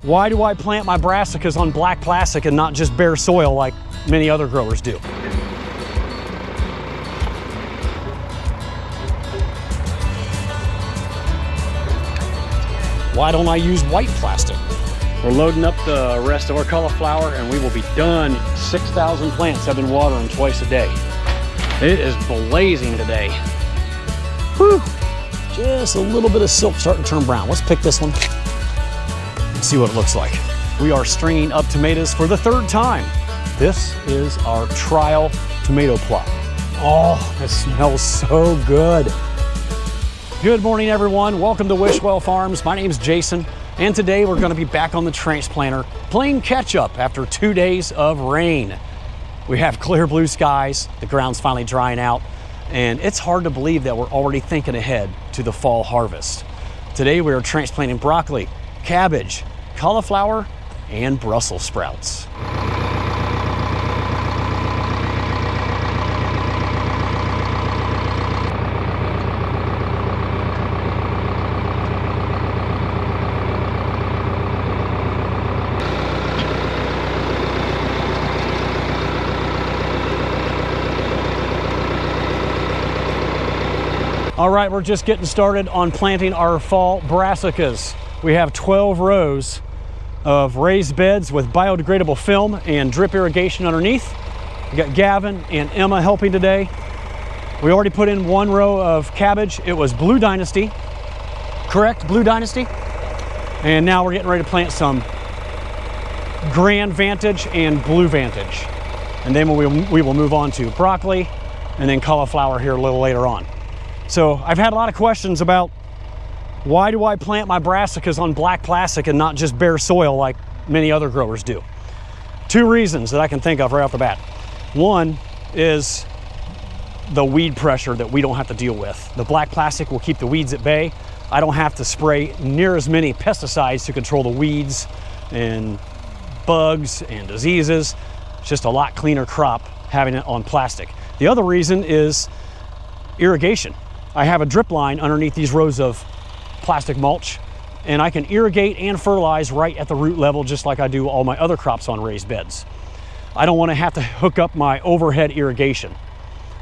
Why do I plant my brassicas on black plastic and not just bare soil like many other growers do? Why don't I use white plastic? We're loading up the rest of our cauliflower and we will be done. 6,000 plants I've been watering twice a day. It is blazing today. Whew. Just a little bit of silk starting to turn brown. Let's pick this one. See what it looks like. We are stringing up tomatoes for the third time. This is our trial tomato plot. Oh, it smells so good. Good morning, everyone. Welcome to Wishwell Farms. My name is Jason, and today we're going to be back on the transplanter playing catch up after 2 days of rain. We have clear blue skies, the ground's finally drying out, and it's hard to believe that we're already thinking ahead to the fall harvest. Today we are transplanting broccoli, cabbage, cauliflower, and Brussels sprouts. All right, we're just getting started on planting our fall brassicas. We have 12 rows of raised beds with biodegradable film and drip irrigation underneath. We got Gavin and Emma helping today. We already put in one row of cabbage. It was Blue Dynasty, correct? Blue Dynasty? And now we're getting ready to plant some Grand Vantage and Blue Vantage. And then we will move on to broccoli and then cauliflower here a little later on. So I've had a lot of questions about why do I plant my brassicas on black plastic and not just bare soil like many other growers do? Two reasons that I can think of right off the bat. One is the weed pressure that we don't have to deal with. The black plastic will keep the weeds at bay. I don't have to spray near as many pesticides to control the weeds and bugs and diseases. It's just a lot cleaner crop having it on plastic. The other reason is irrigation. I have a drip line underneath these rows of plastic mulch, and I can irrigate and fertilize right at the root level just like I do all my other crops on raised beds. I don't want to have to hook up my overhead irrigation.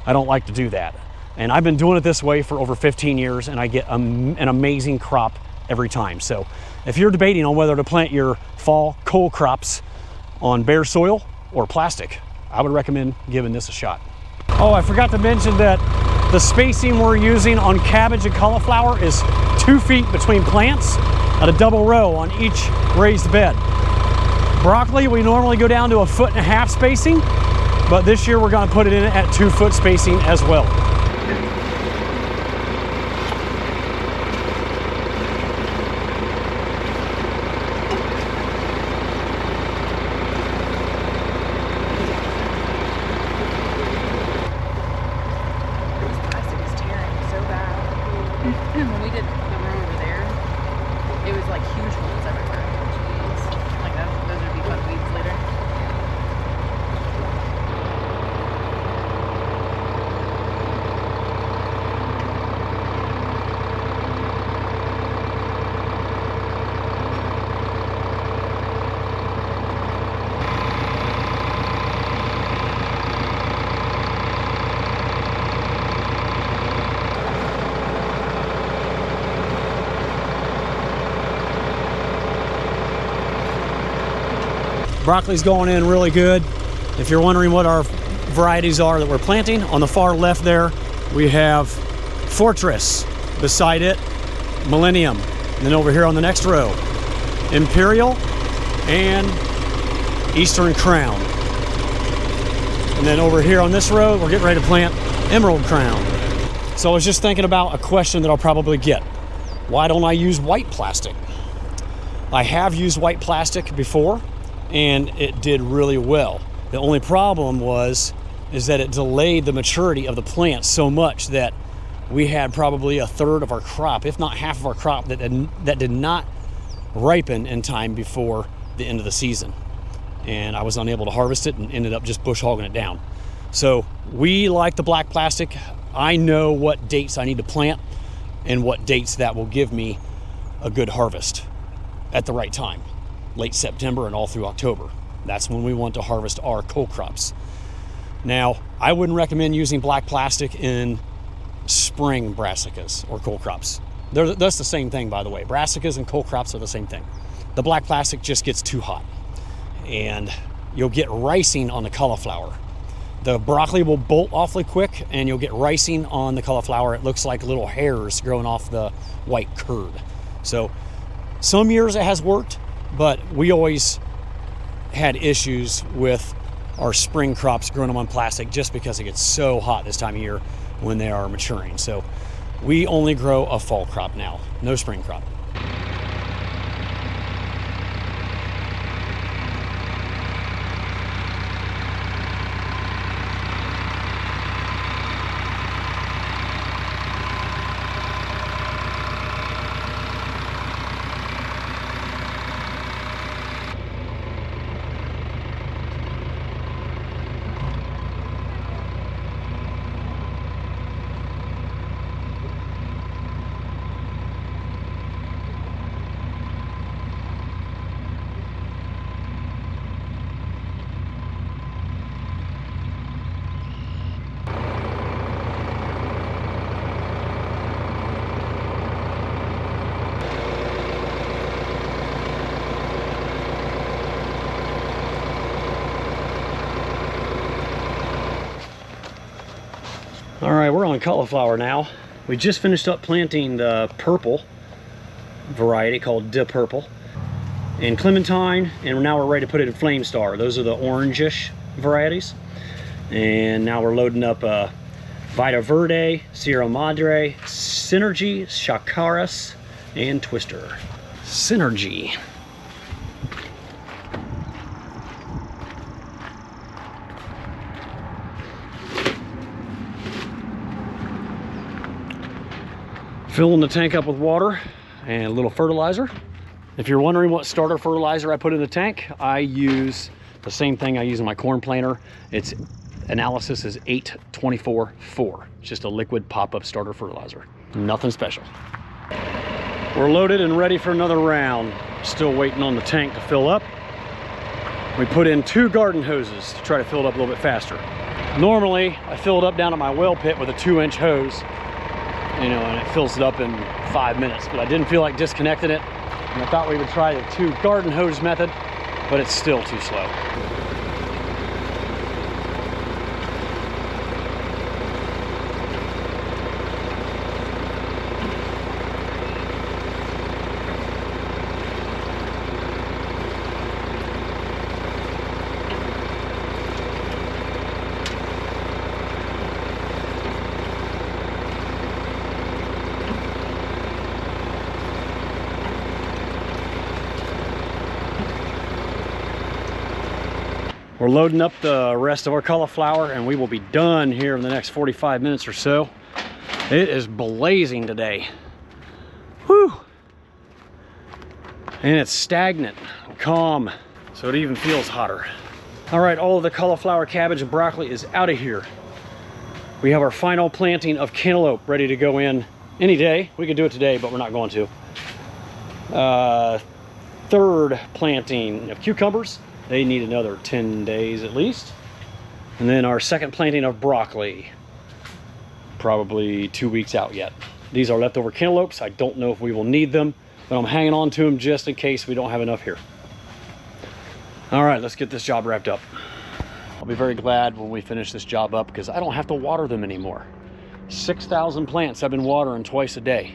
I don't like to do that. And I've been doing it this way for over 15 years and I get an amazing crop every time. So if you're debating on whether to plant your fall coal crops on bare soil or plastic, I would recommend giving this a shot. Oh, I forgot to mention that the spacing we're using on cabbage and cauliflower is 2 feet between plants at a double row on each raised bed. Broccoli, we normally go down to 1.5 foot spacing, but this year we're going to put it in at 2 foot spacing as well. When we did the room over there, it was like huge holes everywhere. Jeez. Like that, those would be fun weeds later. Broccoli's going in really good. If you're wondering what our varieties are that we're planting, on the far left there, we have Fortress. Beside it, Millennium. And then over here on the next row, Imperial and Eastern Crown. And then over here on this row, we're getting ready to plant Emerald Crown. So I was just thinking about a question that I'll probably get. Why don't I use white plastic? I have used white plastic before, and it did really well. The only problem is that it delayed the maturity of the plant so much that we had probably a third of our crop, if not half of our crop, that did not ripen in time before the end of the season. And I was unable to harvest it and ended up just bush hogging it down. So we like the black plastic. I know what dates I need to plant and what dates that will give me a good harvest at the right time. late September and all through October. That's when we want to harvest our cole crops. Now, I wouldn't recommend using black plastic in spring brassicas or cole crops. That's the same thing, by the way. Brassicas and cole crops are the same thing. The black plastic just gets too hot, and you'll get ricing on the cauliflower. The broccoli will bolt awfully quick, and you'll get ricing on the cauliflower. It looks like little hairs growing off the white curd. So some years it has worked, but we always had issues with our spring crops growing them on plastic just because it gets so hot this time of year when they are maturing. So we only grow a fall crop now, no spring crop. All right, we're on cauliflower now. We just finished up planting the purple variety called De Purple and Clementine, and now we're ready to put it in Flame Star. Those are the orangish varieties. And now we're loading up Vita Verde, Sierra Madre, Synergy, Chacaras, and Twister. Synergy. Filling the tank up with water and a little fertilizer. If you're wondering what starter fertilizer I put in the tank, I use the same thing I use in my corn planter. Its analysis is 8-24-4. It's just a liquid pop-up starter fertilizer. Nothing special. We're loaded and ready for another round. Still waiting on the tank to fill up. We put in 2 garden hoses to try to fill it up a little bit faster. Normally, I fill it up down at my well pit with a 2-inch hose, you know, and it fills it up in 5 minutes, but I didn't feel like disconnecting it, and I thought we would try the 2 garden hose method, but it's still too slow. We're loading up the rest of our cauliflower and we will be done here in the next 45 minutes or so. It is blazing today. Whew! And it's stagnant, calm, so it even feels hotter. All right, all of the cauliflower, cabbage, and broccoli is out of here. We have our final planting of cantaloupe ready to go in any day. We could do it today, but we're not going to. 3rd planting of cucumbers. They need another 10 days at least. And then our 2nd planting of broccoli, probably 2 weeks out yet. These are leftover cantaloupes. I don't know if we will need them, but I'm hanging on to them just in case we don't have enough here. All right, let's get this job wrapped up. I'll be very glad when we finish this job up because I don't have to water them anymore. 6,000 plants I've been watering twice a day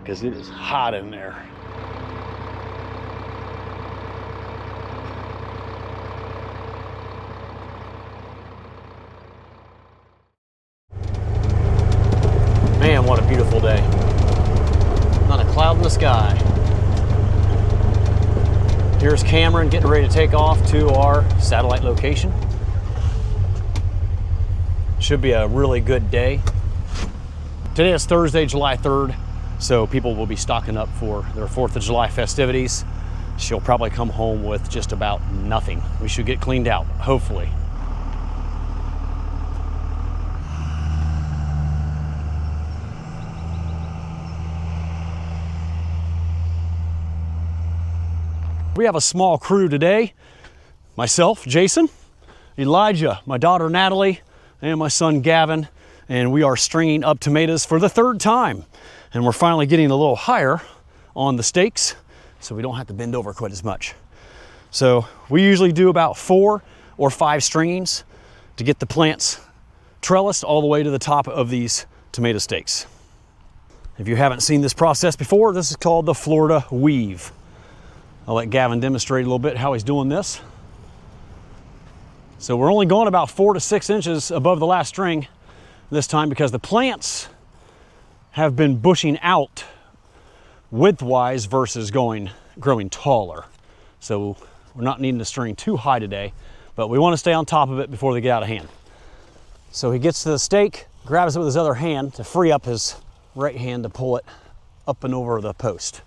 because it is hot in there. Man, what a beautiful day. Not a cloud in the sky. Here's Cameron getting ready to take off to our satellite location. Should be a really good day. Today is Thursday, July 3rd, so people will be stocking up for their 4th of July festivities. She'll probably come home with just about nothing. We should get cleaned out, hopefully. we have a small crew today. Myself, Jason, Elijah, my daughter Natalie, and my son Gavin, and we are stringing up tomatoes for the third time. And we're finally getting a little higher on the stakes, so we don't have to bend over quite as much. So we usually do about 4 or 5 stringings to get the plants trellised all the way to the top of these tomato stakes. If you haven't seen this process before, this is called the Florida weave. I'll let Gavin demonstrate a little bit how he's doing this. So we're only going about 4 to 6 inches above the last string this time because the plants have been bushing out widthwise versus growing taller. So we're not needing to string too high today, but we want to stay on top of it before they get out of hand. So he gets to the stake, grabs it with his other hand to free up his right hand to pull it up and over the post.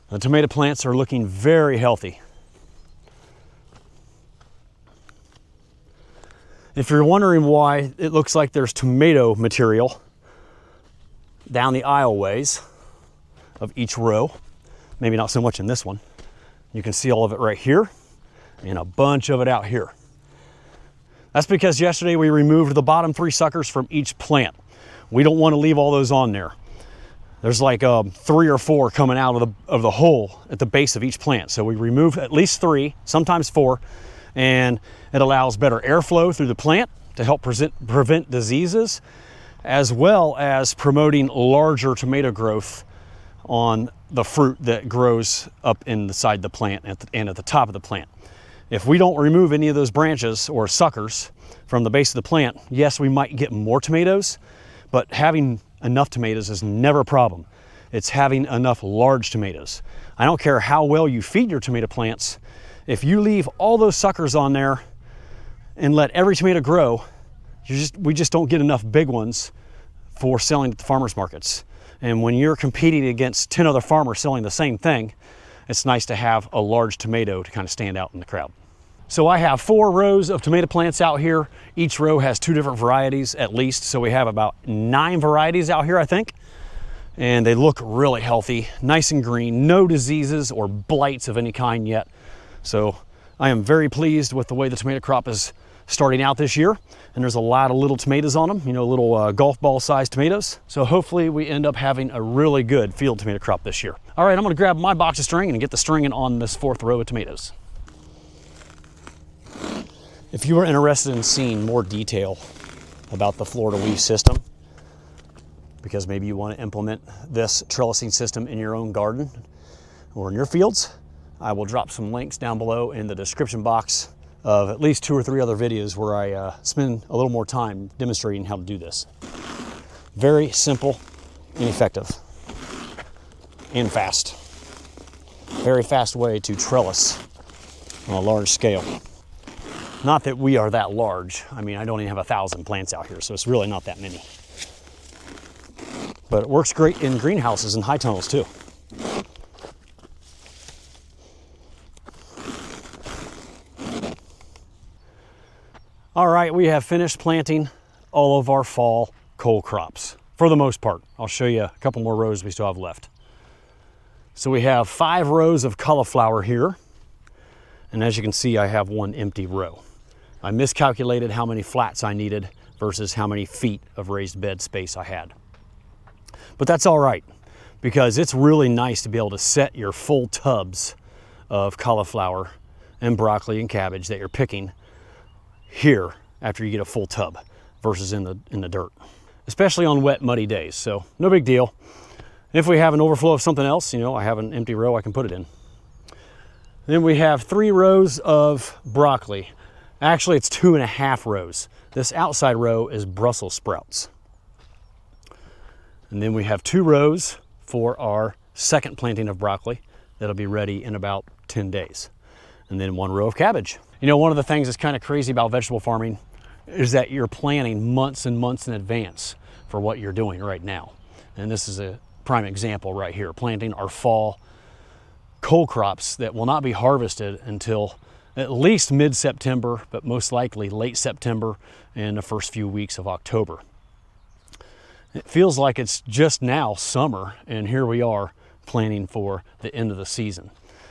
The tomato plants are looking very healthy. If you're wondering why it looks like there's tomato material down the aisleways of each row, maybe not so much in this one, you can see all of it right here and a bunch of it out here. That's because yesterday we removed the bottom 3 suckers from each plant. We don't want to leave all those on there. There's like 3 or 4 coming out of the hole at the base of each plant. So we remove at least 3, sometimes 4, and it allows better airflow through the plant to help prevent diseases, as well as promoting larger tomato growth on the fruit that grows up inside the plant and at the top of the plant. If we don't remove any of those branches or suckers from the base of the plant, yes, we might get more tomatoes, but having enough tomatoes is never a problem. It's having enough large tomatoes. I don't care how well you feed your tomato plants. If you leave all those suckers on there and let every tomato grow, we just don't get enough big ones for selling at the farmers markets. And when you're competing against 10 other farmers selling the same thing, it's nice to have a large tomato to kind of stand out in the crowd. So I have 4 rows of tomato plants out here. Each row has 2 different varieties at least. So we have about 9 varieties out here, I think. And they look really healthy, nice and green, no diseases or blights of any kind yet. So I am very pleased with the way the tomato crop is starting out this year. And there's a lot of little tomatoes on them, you know, little golf ball sized tomatoes. So hopefully we end up having a really good field tomato crop this year. All right, I'm gonna grab my box of string and get the stringing on this 4th row of tomatoes. If you are interested in seeing more detail about the Florida weave system, because maybe you want to implement this trellising system in your own garden or in your fields, I will drop some links down below in the description box of at least 2 or 3 other videos where I spend a little more time demonstrating how to do this. Very simple and effective and fast. Very fast way to trellis on a large scale. Not that we are that large. I mean, I don't even have 1,000 plants out here, so it's really not that many. But it works great in greenhouses and high tunnels too. All right, we have finished planting all of our fall cole crops, for the most part. I'll show you a couple more rows we still have left. So we have 5 rows of cauliflower here. And as you can see, I have 1 empty row. I miscalculated how many flats I needed versus how many feet of raised bed space I had. But that's all right, because it's really nice to be able to set your full tubs of cauliflower and broccoli and cabbage that you're picking here after you get a full tub versus in the dirt, especially on wet, muddy days. So no big deal. If we have an overflow of something else, you know, I have an empty row I can put it in. Then we have 3 rows of broccoli. Actually, it's 2.5 rows. This outside row is Brussels sprouts. And then we have 2 rows for our second planting of broccoli that'll be ready in about 10 days. And then 1 row of cabbage. You know, one of the things that's kind of crazy about vegetable farming is that you're planning months and months in advance for what you're doing right now. And this is a prime example right here, planting our fall cole crops that will not be harvested until at least mid-September, but most likely late September and the first few weeks of October. It feels like it's just now summer, and here we are planning for the end of the season.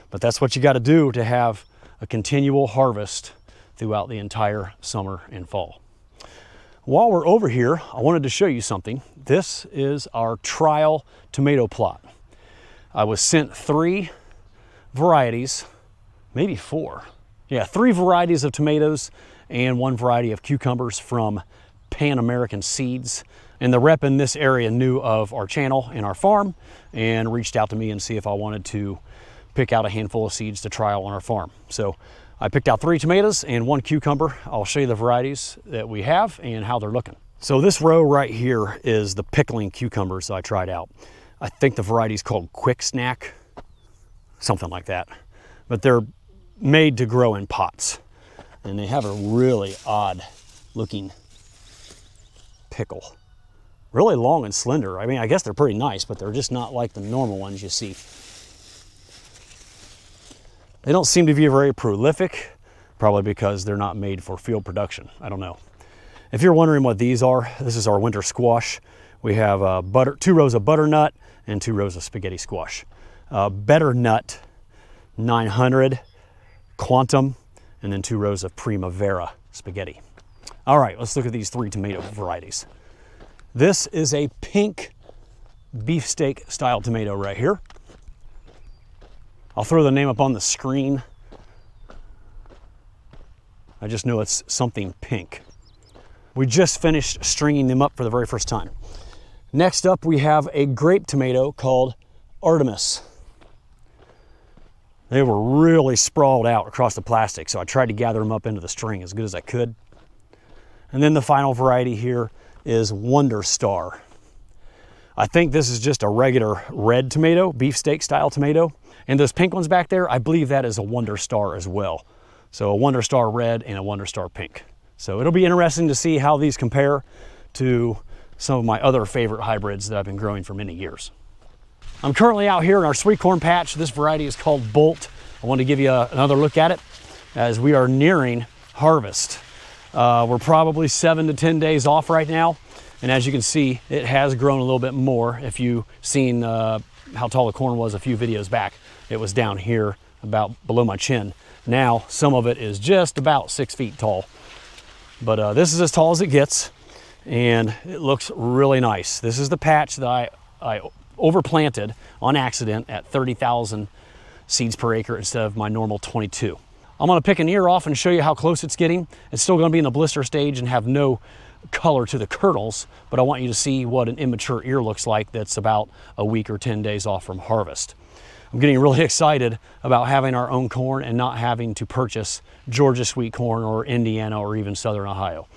But that's what you got to do to have a continual harvest throughout the entire summer and fall. While we're over here, I wanted to show you something. This is our trial tomato plot. I was sent 3 varieties, maybe 4. Yeah, 3 varieties of tomatoes and 1 variety of cucumbers from Pan American Seeds. And the rep in this area knew of our channel and our farm and reached out to me and see if I wanted to pick out a handful of seeds to trial on our farm. So I picked out 3 tomatoes and 1 cucumber. I'll show you the varieties that we have and how they're looking. So this row right here is the pickling cucumbers that I tried out. I think the variety is called Quick Snack, something like that. But they're made to grow in pots. And they have a really odd looking pickle. Really long and slender. I mean, I guess they're pretty nice, but they're just not like the normal ones you see. They don't seem to be very prolific, probably because they're not made for field production. I don't know. If you're wondering what these are, this is our winter squash. We have 2 rows of butternut and 2 rows of spaghetti squash. Butternut 900, Quantum, and then 2 rows of Primavera spaghetti. All right, let's look at these 3 tomato varieties. This is a pink beefsteak style tomato right here. I'll throw the name up on the screen. I just know it's something pink. We just finished stringing them up for the very first time. Next up, we have a grape tomato called Artemis. They were really sprawled out across the plastic, so I tried to gather them up into the string as good as I could. And then the final variety here is Wonder Star. I think this is just a regular red tomato, beefsteak style tomato. And those pink ones back there, I believe that is a Wonder Star as well. So a Wonder Star red and a Wonder Star pink. So it'll be interesting to see how these compare to some of my other favorite hybrids that I've been growing for many years. I'm currently out here in our sweet corn patch. This variety is called Bolt. I want to give you another look at it as we are nearing harvest. We're probably 7 to 10 days off right now. And as you can see, it has grown a little bit more. If you've seen how tall the corn was a few videos back, it was down here about below my chin. Now, some of it is just about 6 feet tall. But this is as tall as it gets, and it looks really nice. This is the patch that I overplanted on accident at 30,000 seeds per acre instead of my normal 22. I'm gonna pick an ear off and show you how close it's getting. It's still gonna be in the blister stage and have no color to the kernels, but I want you to see what an immature ear looks like that's about a week or 10 days off from harvest. I'm getting really excited about having our own corn and not having to purchase Georgia sweet corn or Indiana or even Southern Ohio.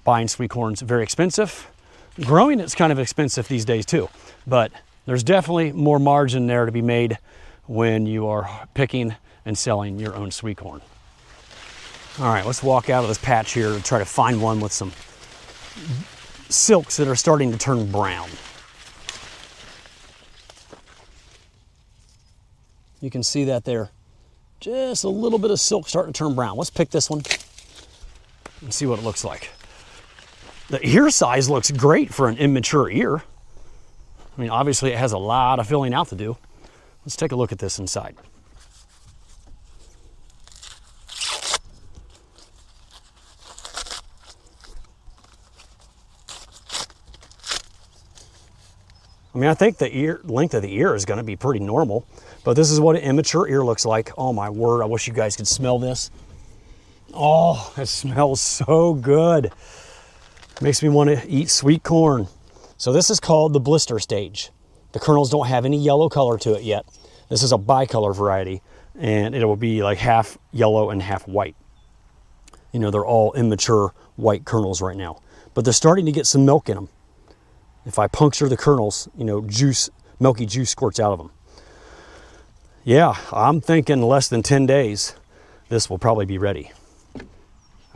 Buying sweet corn's very expensive. Growing it's kind of expensive these days too, but there's definitely more margin there to be made when you are picking and selling your own sweet corn. All right, let's walk out of this patch here and try to find one with some silks that are starting to turn brown. You can see that there. Just a little bit of silk starting to turn brown. Let's pick this one and see what it looks like. The ear size looks great for an immature ear. I mean, obviously it has a lot of filling out to do. Let's take a look at this inside. I mean, I think the length of the ear is going to be pretty normal, but this is what an immature ear looks like. Oh my word, I wish you guys could smell this. Oh, it smells so good. Makes me want to eat sweet corn. So this is called the blister stage. The kernels don't have any yellow color to it yet. This is a bicolor variety, and it will be like half yellow and half white. You know, they're all immature white kernels right now, but they're starting to get some milk in them. If I puncture the kernels, you know, milky juice squirts out of them. Yeah, I'm thinking less than 10 days, this will probably be ready.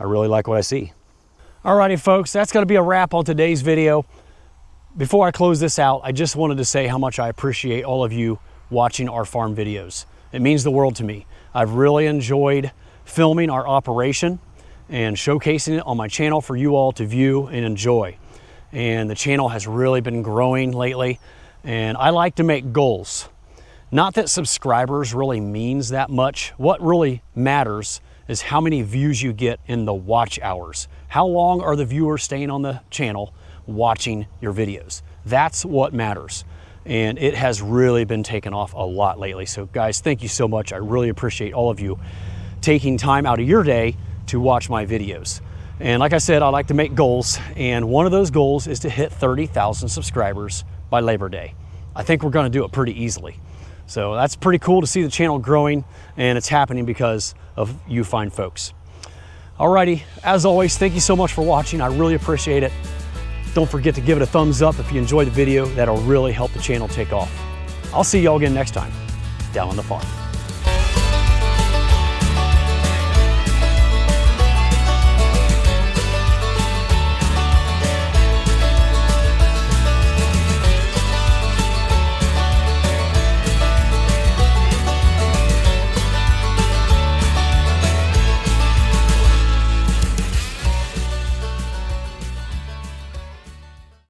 I really like what I see. Alrighty folks, that's gonna be a wrap on today's video. Before I close this out, I just wanted to say how much I appreciate all of you watching our farm videos. It means the world to me. I've really enjoyed filming our operation and showcasing it on my channel for you all to view and enjoy. and the channel has really been growing lately. And I like to make goals. Not that subscribers really means that much. What really matters is how many views you get in the watch hours. How long are the viewers staying on the channel watching your videos? That's what matters. And it has really been taken off a lot lately. So guys, thank you so much. I really appreciate all of you taking time out of your day to watch my videos. And like I said, I like to make goals. And one of those goals is to hit 30,000 subscribers by Labor Day. I think we're gonna do it pretty easily. So that's pretty cool to see the channel growing, and it's happening because of you fine folks. Alrighty, as always, thank you so much for watching. I really appreciate it. Don't forget to give it a thumbs up if you enjoyed the video. That'll really help the channel take off. I'll see y'all again next time, down on the farm.